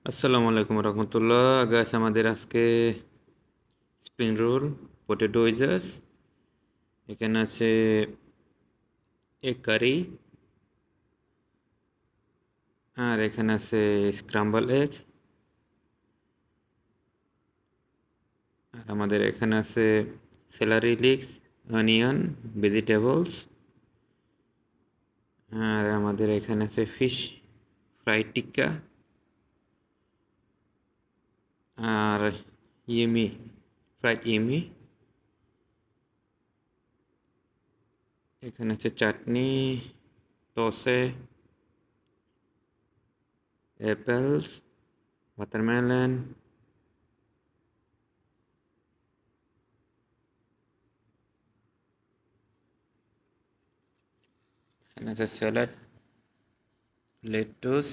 আসসালামু আলাইকুম রহমতুল্লাহ গাছ আমাদের আজকে স্প্রিং রোল পটেটো ওয়েজাস এখানে আছে এগ কারি আর এখানে আছে স্ক্রাম্বল এগ আর আমাদের এখানে আছে সেলারি লিক্স অনিয়ন ভেজিটেবলস আর আমাদের এখানে আছে ফিশ ফ্রাইড টিক্কা আর ইয়েমি ফ্রাইড ইয়েমি এখানে আছে চাটনি টসে অ্যাপেলস ওয়াটারমেলন এখানে আছে স্যালাড লেটুস